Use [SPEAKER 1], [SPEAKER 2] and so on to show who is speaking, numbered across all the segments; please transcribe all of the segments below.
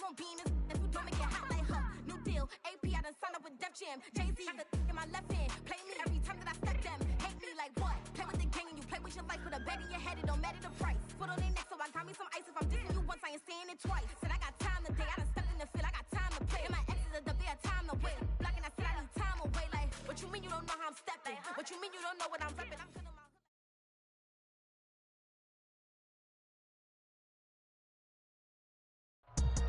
[SPEAKER 1] won't be in this if you don't make it hot like her. New deal, AP, I done signed up with Def Jam. Jay-Z got the in my left hand. Play me every time that I step them. Hate me like what? Play with the gang and you play with your life with a bag in your head. It don't matter the price. Foot on their neck, so I got me some ice. If I'm dissing you once, I ain't saying it twice. Said I got time today. I done stepped in the field. I got time to play. And my exes are up there, time to wait. Blocking, I said I need time away. Like, what you mean you don't know how I'm stepping? What you mean you don't know what I'm repping? I'm feeling my...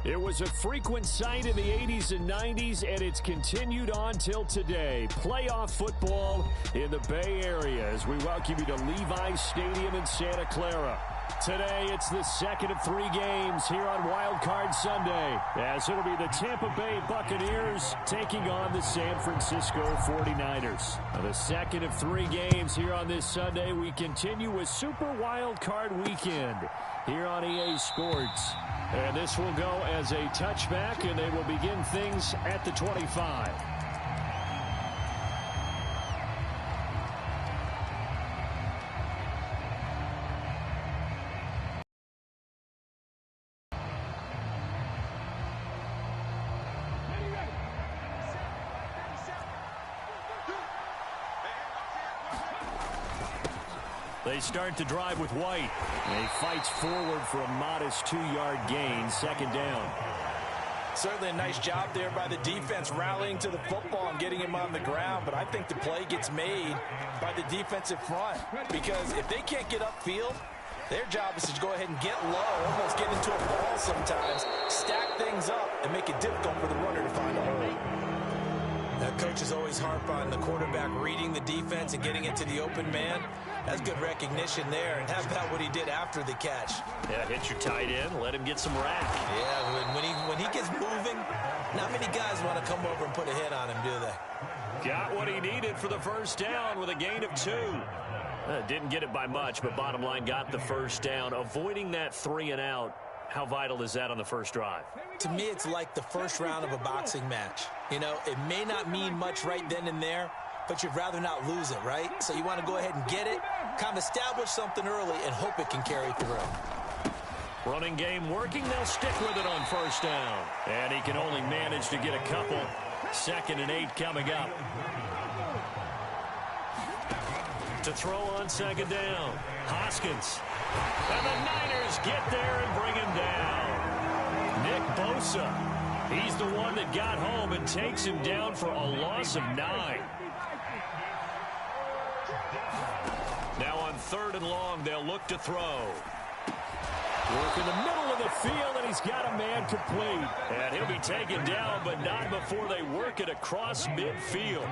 [SPEAKER 2] It was a frequent sight in the 80s and 90s, and it's continued on till today. Playoff football in the Bay Area as we welcome you to Levi's Stadium in Santa Clara. Today, it's the second of 3 games here on Wild Card Sunday, as it'll be the Tampa Bay Buccaneers taking on the San Francisco 49ers. Now, the second of 3 games here on this Sunday, we continue with Super Wild Card Weekend here on EA Sports. And this will go as a touchback, and they will begin things at the 25. They start to drive with White. And he fights forward for a modest 2-yard gain, second down.
[SPEAKER 3] Certainly a nice job there by the defense rallying to the football and getting him on the ground, but I think the play gets made by the defensive front because if they can't get upfield, their job is to go ahead and get low, almost get into a ball sometimes, stack things up, and make it difficult for the runner to find a hole. Now, coaches always harp on the quarterback reading the defense and getting into the open man. That's good recognition there. And how about what he did after the catch?
[SPEAKER 2] Yeah, hit your tight end, let him get some rack.
[SPEAKER 3] Yeah, when he gets moving, not many guys want to come over and put a hit on him, do they?
[SPEAKER 2] Got what he needed for the first down with a gain of 2. Didn't get it by much, but bottom line got the first down. Avoiding that 3 and out, how vital is that on the first drive?
[SPEAKER 3] To me, it's like the first round of a boxing match. You know, it may not mean much right then and there, but you'd rather not lose it, right? So you want to go ahead and get it, kind of establish something early, and hope it can carry through.
[SPEAKER 2] Running game working. They'll stick with it on first down. And he can only manage to get a couple. 2nd and 8 coming up. To throw on second down. Hoskins. And the Niners get there and bring him down. Nick Bosa. He's the one that got home and takes him down for a loss of 9. Now on 3rd and long, they'll look to throw. Work in the middle of the field, and he's got a man complete. And he'll be taken down, but not before they work it across midfield.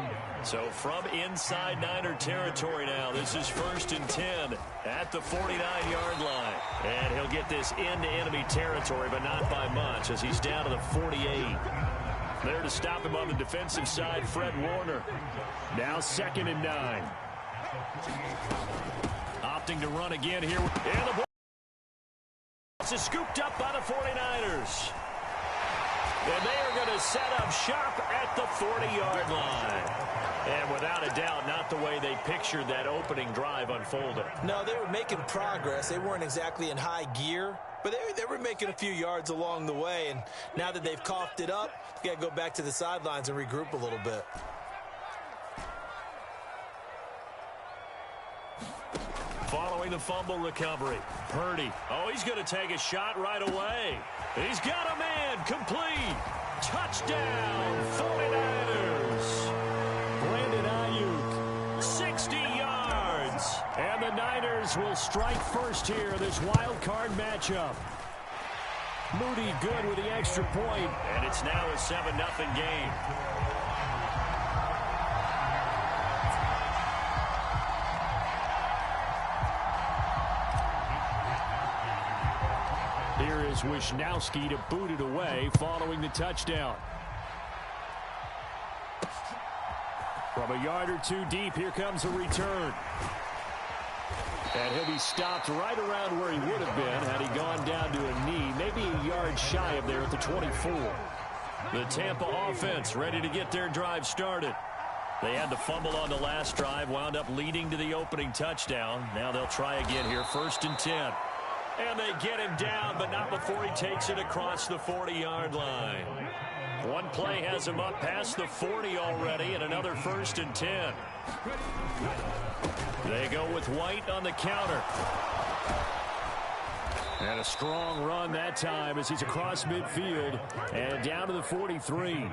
[SPEAKER 2] So from inside Niner territory now, this is 1st and 10 at the 49-yard line. And he'll get this into enemy territory, but not by much, as he's down to the 48. There to stop him on the defensive side, Fred Warner. Now 2nd and 9. Opting to run again here. And the ball is scooped up by the 49ers. And they are going to set up shop at the 40-yard line. And without a doubt, not the way they pictured that opening drive unfolding.
[SPEAKER 3] No, they were making progress. They weren't exactly in high gear, but they were making a few yards along the way. And now that they've coughed it up, you got to go back to the sidelines and regroup a little bit.
[SPEAKER 2] Following the fumble recovery, Purdy. Oh, he's going to take a shot right away. He's got a man complete. Touchdown, 49ers. Brandon Ayuk, 60 yards. And the Niners will strike first here in this wild card matchup. Moody good with the extra point, and it's now a 7-0 game. Here is Wisnowski to boot it away following the touchdown. From a yard or 2 deep, here comes a return. And he'll be stopped right around where he would have been had he gone down to a knee, maybe a yard shy of there at the 24. The Tampa offense ready to get their drive started. They had the fumble on the last drive, wound up leading to the opening touchdown. Now they'll try again here, 1st and 10. And they get him down, but not before he takes it across the 40-yard line. One play has him up past the 40 already, and another 1st and 10. They go with White on the counter. And a strong run that time as he's across midfield and down to the 43.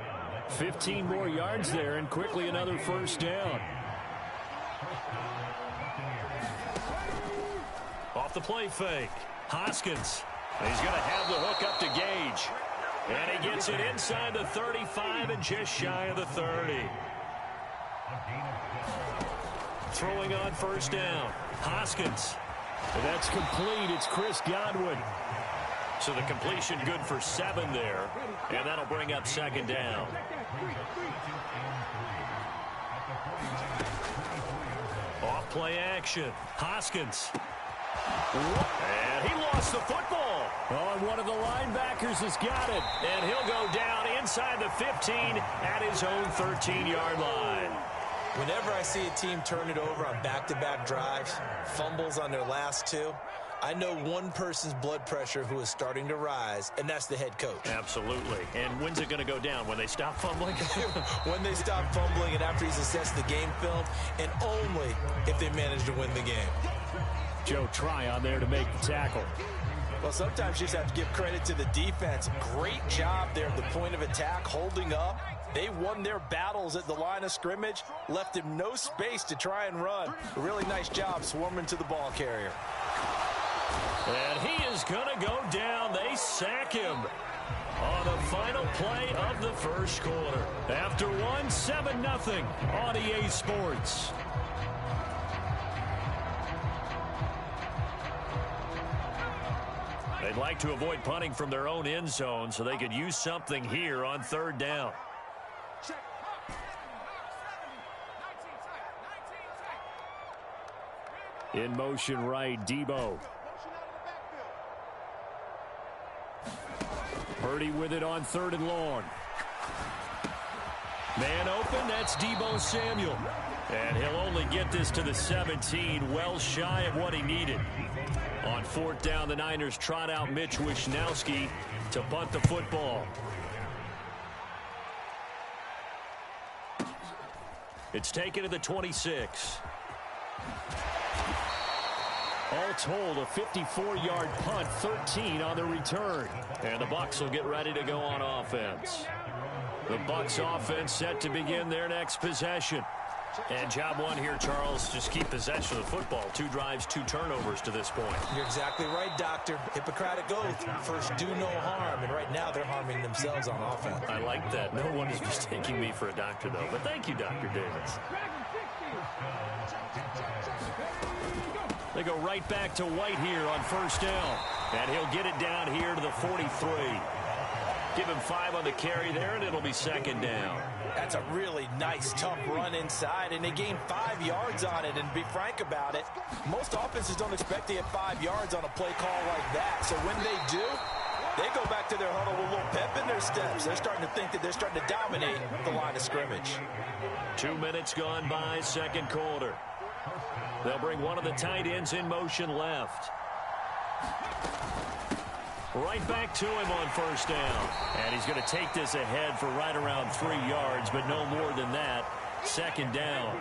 [SPEAKER 2] 15 more yards there, and quickly another 1st down. Off the play fake. Hoskins. He's going to have the hook up to Gage. And he gets it inside the 35 and just shy of the 30. Throwing on 1st down. Hoskins. And that's complete. It's Chris Godwin. So the completion good for 7 there. And that'll bring up 2nd down. Off play action. Hoskins. And he lost the football. Oh, and one of the linebackers has got it. And he'll go down inside the 15 at his own 13-yard line.
[SPEAKER 3] Whenever I see a team turn it over on back-to-back drives, fumbles on their last 2, I know one person's blood pressure who is starting to rise, and that's the head coach.
[SPEAKER 2] Absolutely. And when's it going to go down? When they stop fumbling?
[SPEAKER 3] When they stop fumbling and after he's assessed the game film, and only if they manage to win the game.
[SPEAKER 2] Joe Tryon there to make the tackle.
[SPEAKER 3] Well, sometimes you just have to give credit to the defense. Great job there at the point of attack, holding up. They won their battles at the line of scrimmage, left him no space to try and run. A really nice job swarming to the ball carrier.
[SPEAKER 2] And he is going to go down. They sack him on the final play of the 1st quarter. After 7-0 on EA Sports. They'd like to avoid punting from their own end zone so they could use something here on 3rd down. In motion right, Debo. Purdy with it on 3rd and long. Man open, that's Debo Samuel. And he'll only get this to the 17, well shy of what he needed. On 4th down, the Niners trot out Mitch Wishnowski to punt the football. It's taken to the 26. All told, a 54-yard punt, 13 on the return. And the Bucs will get ready to go on offense. The Bucs offense set to begin their next possession. And job one here, Charles, just keep possession of the football. 2 drives, 2 turnovers to this point.
[SPEAKER 3] You're exactly right, Doctor. Hippocratic oath. First, do no harm. And right now, they're harming themselves on offense.
[SPEAKER 2] I like that. No one is mistaking me for a doctor, though. But thank you, Dr. Davis. They go right back to White here on 1st down. And he'll get it down here to the 43. Give him 5 on the carry there, and it'll be 2nd down.
[SPEAKER 3] That's a really nice, tough run inside, and they gained 5 yards on it. And to be frank about it, most offenses don't expect to get 5 yards on a play call like that. So when they do, they go back to their huddle with a little pep in their steps. They're starting to think that they're starting to dominate the line of scrimmage.
[SPEAKER 2] 2 minutes gone by, 2nd quarter. They'll bring one of the tight ends in motion left. Right back to him on 1st down. And he's going to take this ahead for right around 3 yards, but no more than that. 2nd down.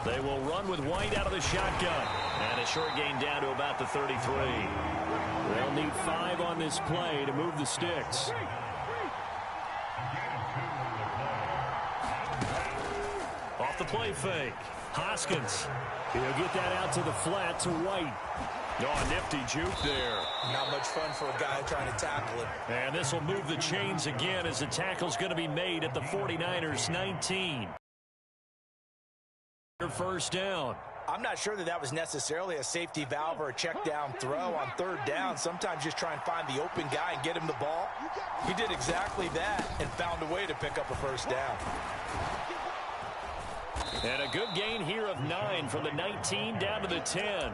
[SPEAKER 2] They will run with White out of the shotgun. And a short gain down to about the 33. They'll need 5 on this play to move the sticks. Off the play fake. Hoskins. He'll get that out to the flat to White. Oh, nifty juke there.
[SPEAKER 3] Not much fun for a guy trying to tackle it.
[SPEAKER 2] And this will move the chains again as the tackle's going to be made at the 49ers 19. 1st down.
[SPEAKER 3] I'm not sure that that was necessarily a safety valve or a check down throw on 3rd down. Sometimes just try and find the open guy and get him the ball. He did exactly that and found a way to pick up a 1st down.
[SPEAKER 2] And a good gain here of 9 from the 19 down to the 10.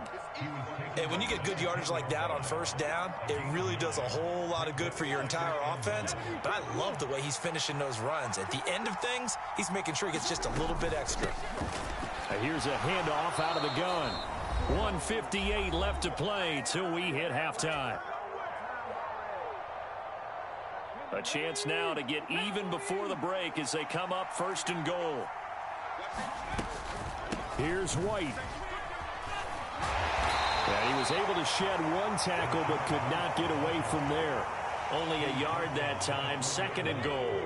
[SPEAKER 3] And when you get good yardage like that on 1st down, it really does a whole lot of good for your entire offense. But I love the way he's finishing those runs. At the end of things, he's making sure he gets just a little bit extra.
[SPEAKER 2] Here's a handoff out of the gun. 1:58 left to play till we hit halftime. A chance now to get even before the break as they come up 1st and goal. Here's White. And he was able to shed one tackle but could not get away from there. Only a yard that time, 2nd and goal.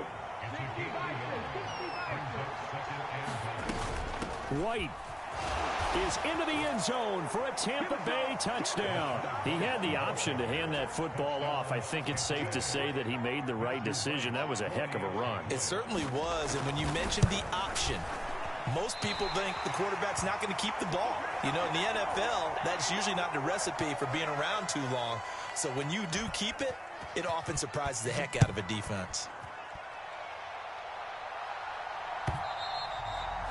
[SPEAKER 2] White is into the end zone for a Tampa Bay touchdown. He had the option to hand that football off. I think it's safe to say that he made the right decision. That was a heck of a run.
[SPEAKER 3] It certainly was, and when you mentioned the option, most people think the quarterback's not going to keep the ball. You know, in the NFL, that's usually not the recipe for being around too long. So when you do keep it, it often surprises the heck out of a defense.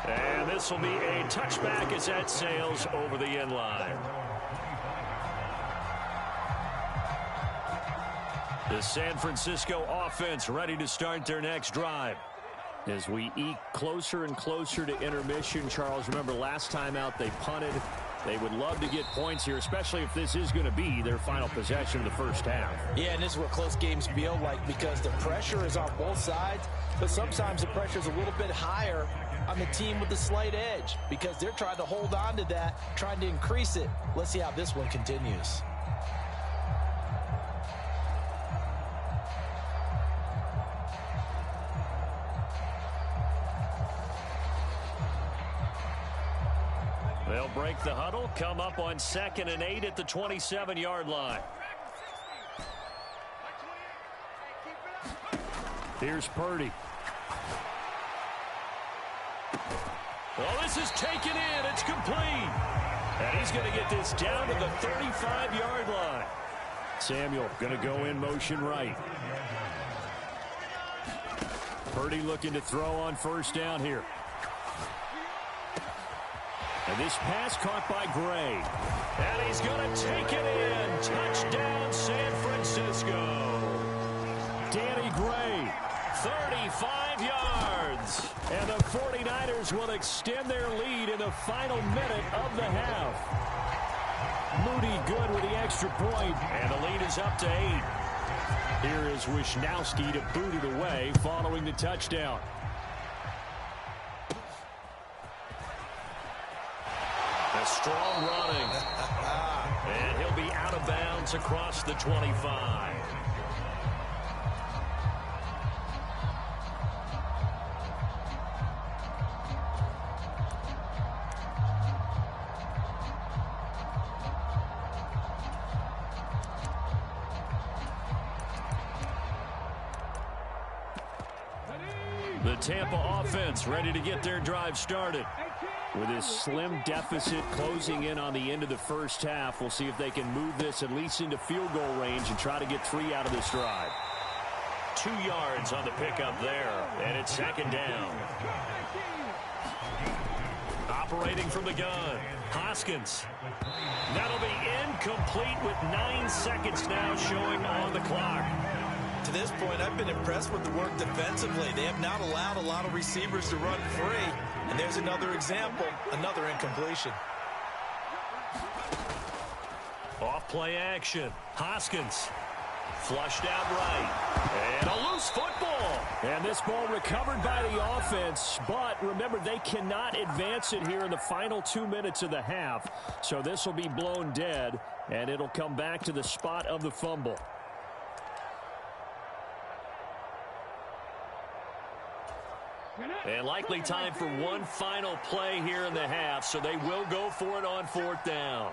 [SPEAKER 2] And this will be a touchback as that sails over the end line. The San Francisco offense ready to start their next drive. As we eke closer and closer to intermission, Charles, remember last time out they punted. They would love to get points here, especially if this is going to be their final possession of the first half.
[SPEAKER 3] Yeah, and this is what close games feel like because the pressure is on both sides, but sometimes the pressure is a little bit higher on the team with the slight edge because they're trying to hold on to that, trying to increase it. Let's see how this one continues.
[SPEAKER 2] They'll break the huddle, come up on 2nd and 8 at the 27-yard line. Here's Purdy. Well, this is taken in. It's complete. And he's going to get this down to the 35-yard line. Samuel going to go in motion right. Purdy looking to throw on 1st down here. And this pass caught by Gray. And he's going to take it in. Touchdown, San Francisco. Danny Gray, 35 yards. And the 49ers will extend their lead in the final minute of the half. Moody good with the extra point. And the lead is up to 8. Here is Wisnowski to boot it away following the touchdown. A strong running. And he'll be out of bounds across the 25. The Tampa offense ready to get their drive started. With this slim deficit closing in on the end of the first half, we'll see if they can move this at least into field goal range and try to get 3 out of this drive. 2 yards on the pickup there, and it's 2nd down. Operating from the gun, Hoskins. That'll be incomplete with 9 seconds now showing on the clock.
[SPEAKER 3] To this point, I've been impressed with the work defensively. They have not allowed a lot of receivers to run free. And there's another example, another incompletion.
[SPEAKER 2] Off play action. Hoskins flushed out right. And a loose football. And this ball recovered by the offense. But remember, they cannot advance it here in the final 2 minutes of the half. So this will be blown dead. And it'll come back to the spot of the fumble. And likely time for one final play here in the half, so they will go for it on 4th down.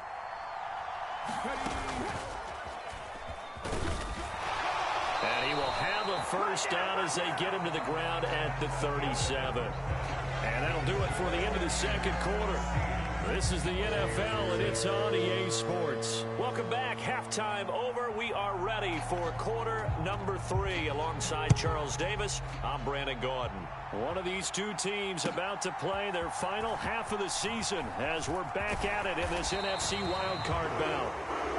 [SPEAKER 2] And he will have a 1st down as they get him to the ground at the 37. And that'll do it for the end of the 2nd quarter. This is the NFL, and it's on EA Sports. Welcome back. Halftime over. We are ready for quarter number 3. Alongside Charles Davis, I'm Brandon Gordon. One of these two teams about to play their final half of the season as we're back at it in this NFC wildcard bout.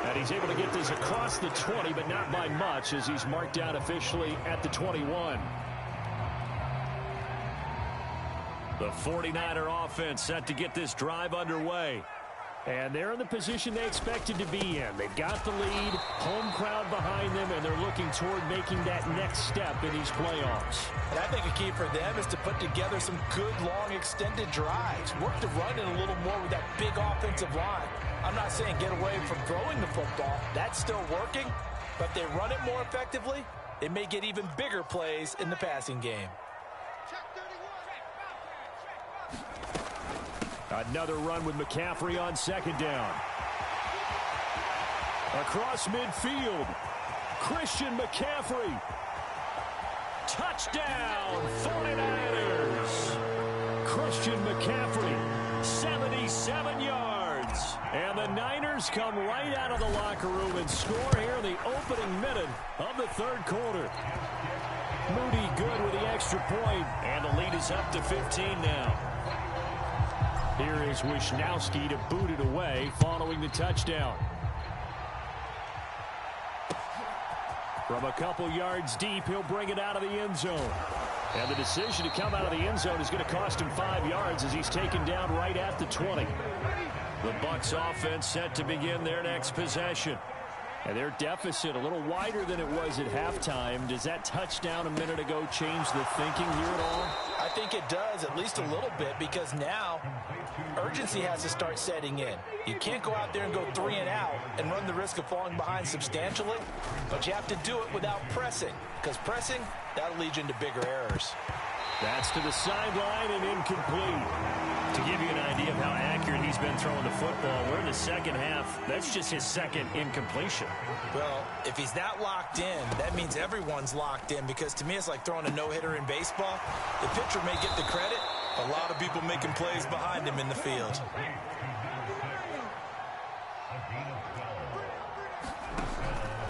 [SPEAKER 2] And he's able to get this across the 20, but not by much as he's marked down officially at the 21. The 49er offense set to get this drive underway. And they're in the position they expected to be in. They've got the lead, home crowd behind them, and they're looking toward making that next step in these playoffs.
[SPEAKER 3] And I think a key for them is to put together some good, long, extended drives. Work the run in a little more with that big offensive line. I'm not saying get away from throwing the football. That's still working. But if they run it more effectively, they may get even bigger plays in the passing game.
[SPEAKER 2] Another run with McCaffrey on second down. Across midfield, Christian McCaffrey. Touchdown, 49ers. Christian McCaffrey, 77 yards. And the Niners come right out of the locker room and score here in the opening minute of the third quarter. Moody good with the extra point, and the lead is up to 15 now. Here is Wisnowski to boot it away following the touchdown. From a couple yards deep, he'll bring it out of the end zone. And the decision to come out of the end zone is going to cost him 5 yards as he's taken down right at the 20. The Bucs offense set to begin their next possession. And their deficit a little wider than it was at halftime. Does that touchdown a minute ago change the thinking here at all?
[SPEAKER 3] I think it does, at least a little bit, because now urgency has to start setting in. You can't go out there and go 3 and out and run the risk of falling behind substantially, but you have to do it without pressing, because pressing, that'll lead you into bigger errors.
[SPEAKER 2] That's to the sideline and incomplete. To give you an idea of how accurate he's been throwing the football, we're in the second half. That's just his second incompletion.
[SPEAKER 3] Well, if he's not locked in, that means everyone's locked in, because to me it's like throwing a no-hitter in baseball. The pitcher may get the credit, a lot of people making plays behind him in the field.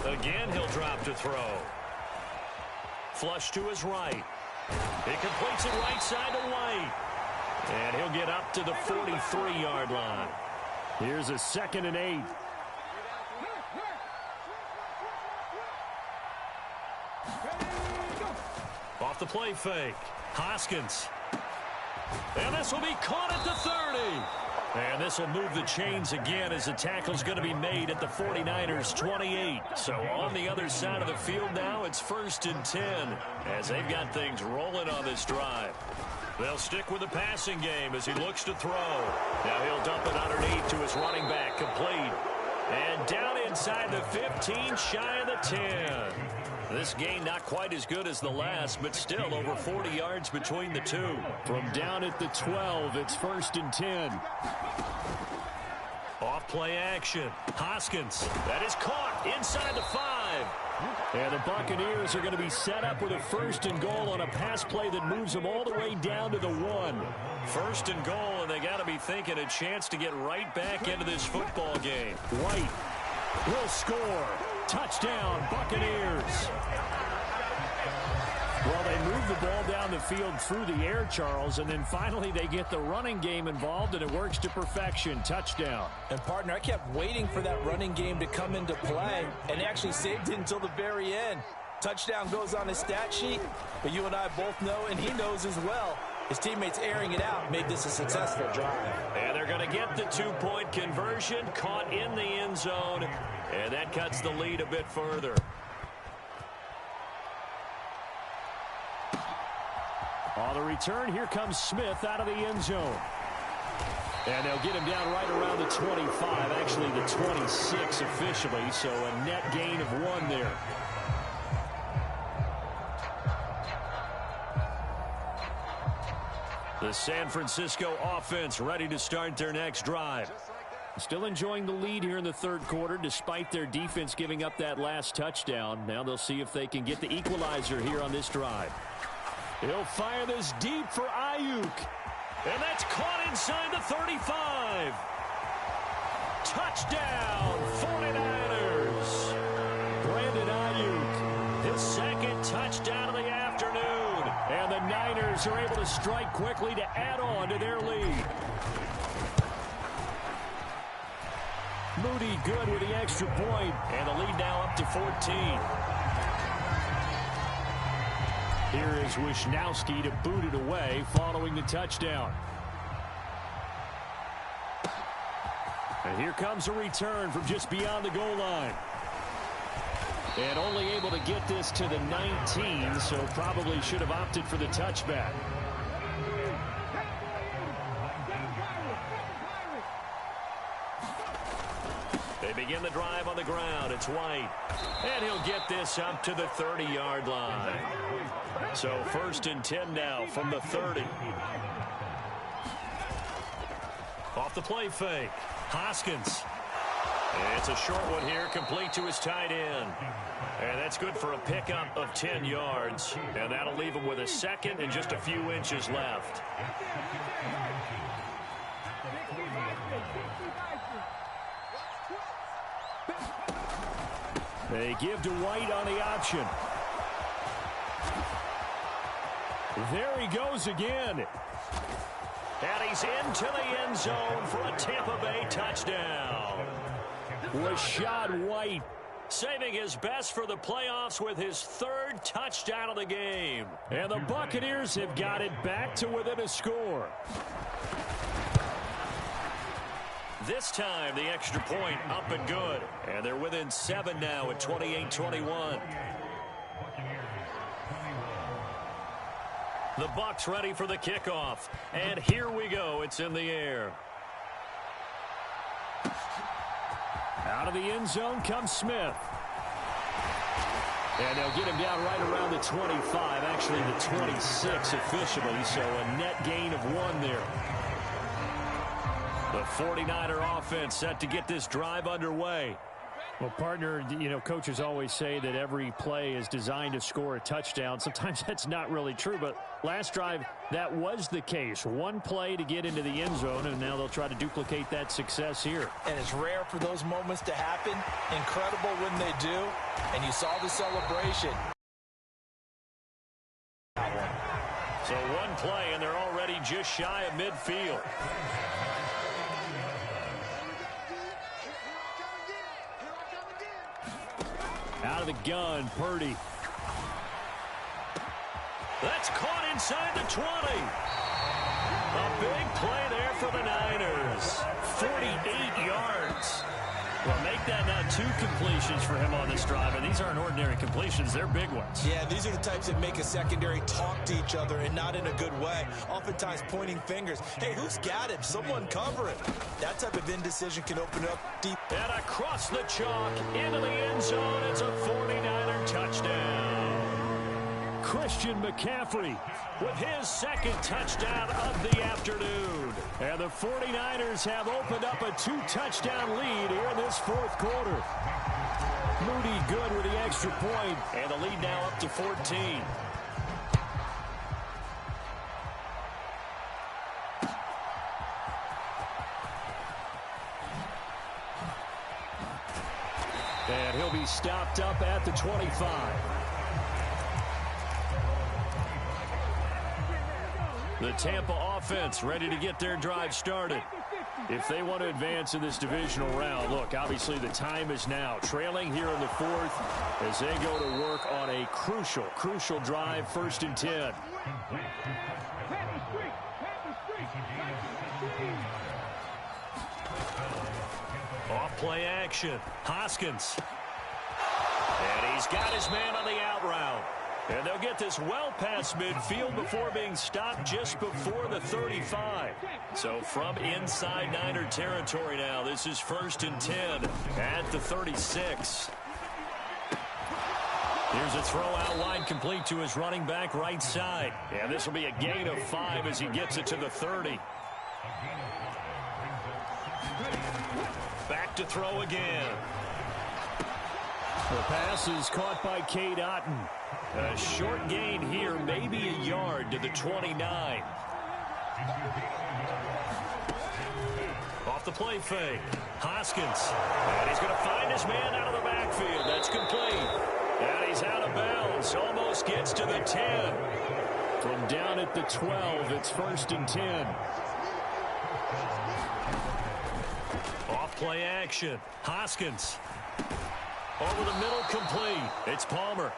[SPEAKER 2] Again, he'll drop to throw. Flush to his right. He completes it right side to White. And he'll get up to the 43-yard line. Here's a 2nd and 8. Off the play fake. Hoskins. And this will be caught at the 30. And this will move the chains again as the tackle's going to be made at the 49ers 28. So on the other side of the field now, it's 1st and 10 as they've got things rolling on this drive. They'll stick with the passing game as he looks to throw. Now he'll dump it underneath to his running back, complete. And down inside the 15, shy of the 10. This game not quite as good as the last, but still over 40 yards between the two. From down at the 12, it's 1st and 10. Off play action. Hoskins. That is caught inside the 5. And the Buccaneers are going to be set up with a 1st and goal on a pass play that moves them all the way down to the 1. 1st and goal, and they got to be thinking a chance to get right back into this football game. White will score. Touchdown, Buccaneers. Well, they move the ball down the field through the air, Charles, and then finally they get the running game involved, and it works to perfection. Touchdown.
[SPEAKER 3] And, partner, I kept waiting for that running game to come into play, and they actually saved it until the very end. Touchdown goes on his stat sheet, but you and I both know, and he knows as well, his teammates airing it out made this a successful drive.
[SPEAKER 2] And they're going to get the 2-point conversion, caught in the end zone, and that cuts the lead a bit further. On the return, here comes Smith out of the end zone. And they'll get him down right around the 25, actually the 26 officially, so a net gain of 1 there. The San Francisco offense ready to start their next drive. Still enjoying the lead here in the third quarter despite their defense giving up that last touchdown. Now they'll see if they can get the equalizer here on this drive. He'll fire this deep for Ayuk. And that's caught inside the 35. Touchdown, 49ers. Brandon Ayuk, his 2nd touchdown of the afternoon. And the Niners are able to strike quickly to add on to their lead. Moody good with the extra point, and the lead now up to 14. Here is Wisnowski to boot it away following the touchdown. And here comes a return from just beyond the goal line. And only able to get this to the 19, so probably should have opted for the touchback. They begin the drive on the ground. It's White. And he'll get this up to the 30-yard line. So 1st and 10 now from the 30. Off the play fake. Hoskins. It's a short one here, complete to his tight end. And that's good for a pickup of 10 yards. And that'll leave him with a second and just a few inches left. They give to White on the option. There he goes again. And he's into the end zone for a Tampa Bay touchdown. Rachaad White saving his best for the playoffs with his 3rd touchdown of the game. And the Buccaneers have got it back to within a score. This time, the extra point up and good. And they're within 7 now at 28-21. The Bucs ready for the kickoff. And here we go. It's in the air. Out of the end zone comes Smith. And they'll get him down right around the 25, actually the 26 officially, so a net gain of 1 there. The 49er offense set to get this drive underway. Well, partner, you know, coaches always say that every play is designed to score a touchdown. Sometimes that's not really true, but last drive, that was the case. 1 play to get into the end zone, and now they'll try to duplicate that success here. And it's rare for those moments to happen. Incredible when they do, and you saw the celebration. So 1 play, and they're already just shy of midfield. Out of the gun, Purdy. That's caught inside the 20. A big play there for the Niners. 48 yards. Well, make that now 2 completions for him on this drive, and these aren't ordinary completions. They're big ones. Yeah, these are the types that make a secondary talk to each other, and not in a good way. Oftentimes pointing fingers. Hey, who's got him? Someone cover it. That type of indecision can open up deep. And across the chalk, into the end zone, it's a 49er touchdown. Christian McCaffrey with his 2nd touchdown of the afternoon. And the 49ers have opened up a 2-touchdown lead here in this 4th quarter. Moody good with the extra point, and the lead now up to 14. And he'll be stopped up at the 25. The Tampa offense ready to get their drive started. If they want to advance in this divisional round, look, obviously the time is now. Trailing here in the 4th as they go to work on a crucial drive, 1st and 10. Off play action. Hoskins. And he's got his man on the out route. And they'll get this well past midfield before being stopped just before the 35. So from inside Niner territory now, this is 1st and 10 at the 36. Here's a throw out wide complete to his running back right side. And this will be a gain of 5 as he gets it to the 30. Back to throw again. The pass is caught by Cade Otton. A short gain here, maybe a yard to the 29. Off the play fake. Hoskins. And he's going to find his man out of the backfield. That's complete. And he's out of bounds. Almost gets to the 10. From down at the 12, it's 1st and 10. Off play action. Hoskins. Over the middle, complete. It's Palmer.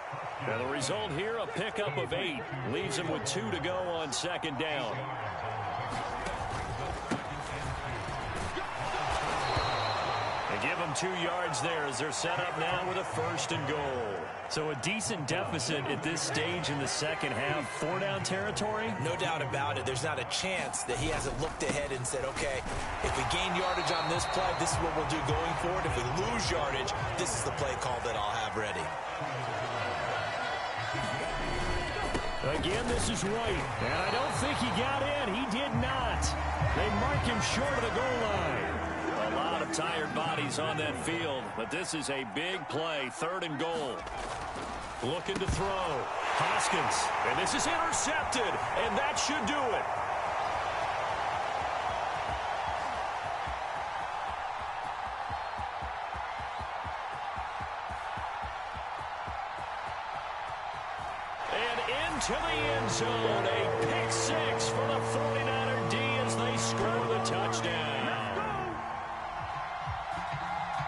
[SPEAKER 2] And the result here, a pickup of 8. Leaves him with 2 to go on second down. They give him 2 yards there as they're set up now with a 1st and goal. So a decent deficit at this stage in the second half. 4-down territory?
[SPEAKER 3] No doubt about it. There's not a chance that he hasn't looked ahead and said, okay, if we gain yardage on this play, this is what we'll do going forward. If we lose yardage, this is the play call that I'll have ready.
[SPEAKER 2] Again, this is White. And I don't think he got in. He did not. They mark him short of the goal line. A lot of tired bodies on that field, but this is a big play, 3rd and goal. Looking to throw. Hoskins, and this is intercepted, and that should do it. And into the end zone, a pick 6 for the 49er D as they score the touchdown.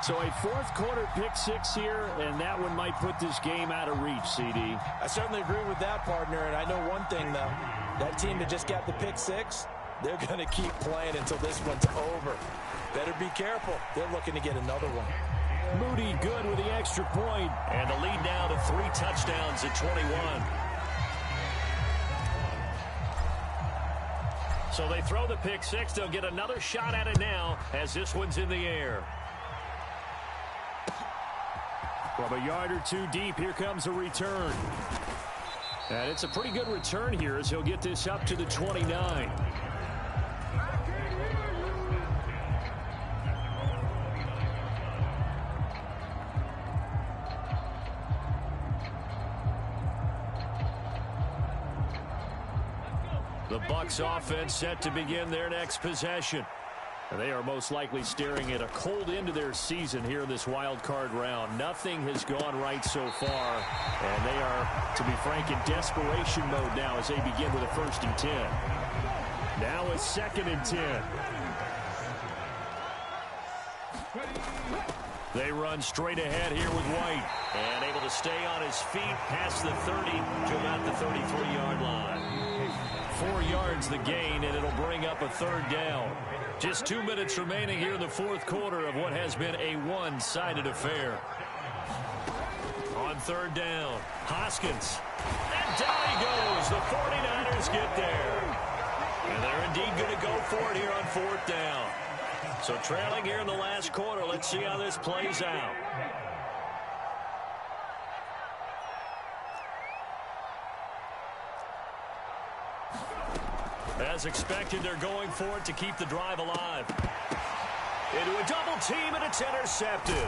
[SPEAKER 2] So a 4th quarter pick 6 here, and that one might put this game out of reach, CD.
[SPEAKER 3] I certainly agree with that, partner, and I know one thing, though. That team that just got the pick 6, they're going to keep playing until this one's over. Better be careful. They're looking to get another one.
[SPEAKER 2] Moody good with the extra point, and the lead now to 3 touchdowns at 21. So they throw the pick 6. They'll get another shot at it now as this one's in the air. From a yard or 2 deep, here comes a return. And it's a pretty good return here as he'll get this up to the 29. The Bucs offense set to begin their next possession. And they are most likely staring at a cold end to their season here in this wild card round. Nothing has gone right so far, and they are, to be frank, in desperation mode now as they begin with a 1st and 10. Now a 2nd and 10. They run straight ahead here with White, and able to stay on his feet past the 30 to about the 33-yard line. 4 yards the gain, and it'll bring up a 3rd down. Just 2 minutes remaining here in the 4th quarter of what has been a one-sided affair. On 3rd down, Hoskins. And down he goes. The 49ers get there. And they're indeed going to go for it here on 4th down. So trailing here in the last quarter. Let's see how this plays out. As expected, they're going for it to keep the drive alive. Into a double team, and it's intercepted.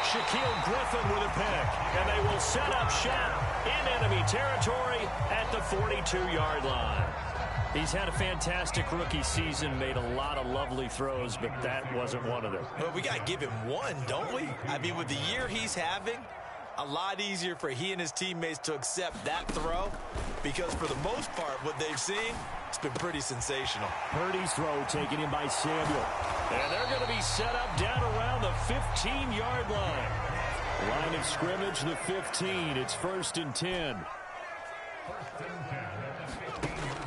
[SPEAKER 2] Shaquille Griffin with a pick, and they will set up shop in enemy territory at the 42-yard line. He's had a fantastic rookie season, made a lot of lovely throws, but that wasn't one of them.
[SPEAKER 3] Well, we got to give him one, don't we? I mean, with the year he's having, a lot easier for he and his teammates to accept that throw, because for the most part, what they've seen, it's been pretty sensational.
[SPEAKER 2] Purdy's throw taken in by Samuel. And they're going to be set up down around the 15-yard line. Line of scrimmage, the 15. It's 1st and 10.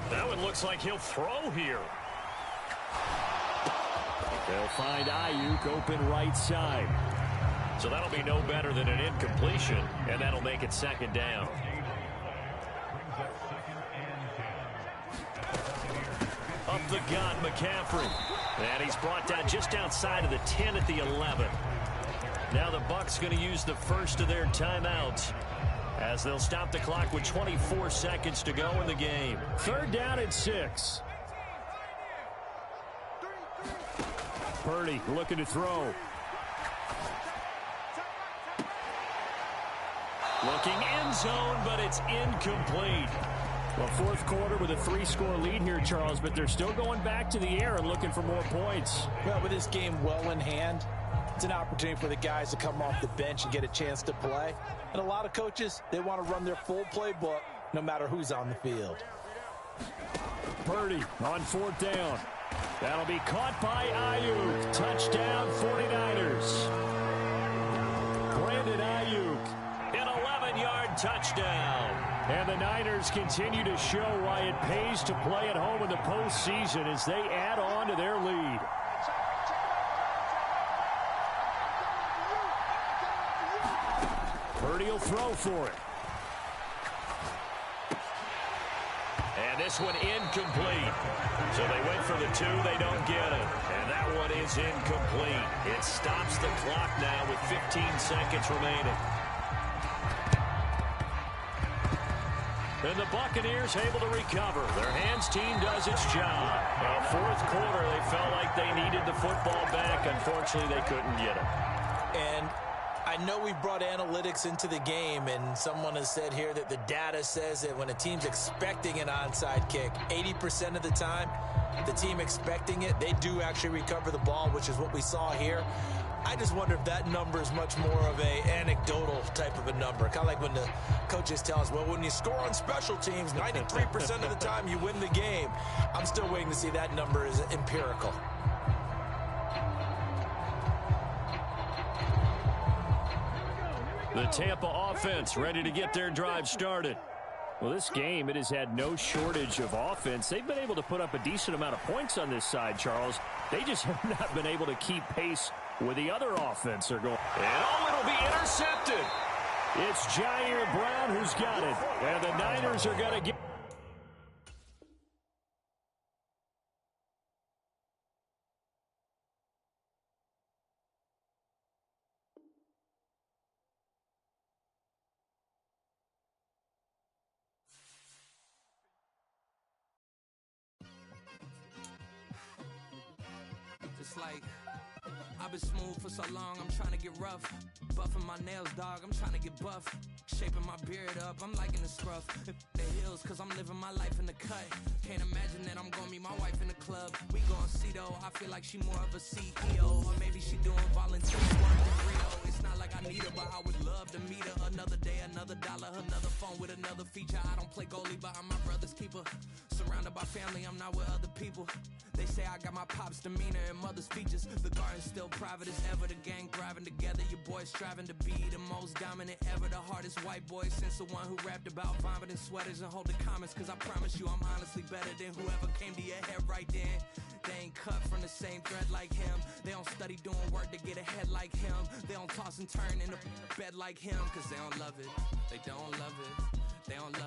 [SPEAKER 2] That one looks like he'll throw here. They'll find Ayuk open right side. So that'll be no better than an incompletion, and that'll make it 2nd down. Up the gut, McCaffrey. And he's brought down just outside of the 10 at the 11. Now the Bucs going to use the first of their timeouts as they'll stop the clock with 24 seconds to go in the game. 3rd down and 6. Purdy looking to throw. Looking end zone, but it's incomplete. Well, 4th quarter with a 3-score lead here, Charles, but they're still going back to the air and looking for more points.
[SPEAKER 3] Well, with this game well in hand, it's an opportunity for the guys to come off the bench and get a chance to play. And a lot of coaches, they want to run their full playbook no matter who's on the field.
[SPEAKER 2] Purdy on 4th down. That'll be caught by Ayuk. Touchdown, 49ers. Brand Brandon Ayuk. An 11-yard touchdown. And the Niners continue to show why it pays to play at home in the postseason as they add on to their lead. Purdy will throw for it. And this one incomplete. So they went for the 2, they don't get it. And that one is incomplete. It stops the clock now with 15 seconds remaining. And the Buccaneers able to recover. Their hands team does its job. Well, fourth quarter, they felt like they needed the football back. Unfortunately, they couldn't get it.
[SPEAKER 3] And I know we brought analytics into the game, and someone has said here that the data says that when a team's expecting an onside kick, 80% of the time, the team expecting it, they do actually recover the ball, which is what we saw here. I just wonder if that number is much more of a anecdotal type of a number. Kind of like when the coaches tell us, well, when you score on special teams, 93% of the time you win the game. I'm still waiting to see that number is empirical.
[SPEAKER 2] The Tampa offense ready to get their drive started. Well, this game, it has had no shortage of offense. They've been able to put up a decent amount of points on this side, Charles. They just have not been able to keep pace with the other offense they're going. And it'll be intercepted. It's Jair Brown who's got it. And the Niners are going to get...
[SPEAKER 4] It's like, I've been smooth for so long, I'm trying to get rough. Buffing my nails, dog, I'm trying to get buff. Shaping my beard up, I'm liking the scruff. The hills, cause I'm living my life in the cut. Can't imagine that I'm gonna meet my wife in the club. We gon' see though, I feel like she more of a CEO. Or maybe she doing volunteer work in Rio. It's not like I need her, but I would love to meet her. Another day, another dollar, another phone with another feature. I don't play goalie, but I'm my brother's keeper. Surrounded by family, I'm not with other people. They say I got my pop's demeanor and mother's features. The garden's still private as ever. The gang thriving together. Your boy striving to be the most dominant ever. The hardest white boy since the one who rapped about vomiting sweaters and holding comments. Cause I promise you I'm honestly better than whoever came to your head right then. They ain't cut from the same thread like him. They don't study doing work to get ahead like him. They don't toss and turn in the bed like him. Cause they don't love it. They don't love it. They don't love it.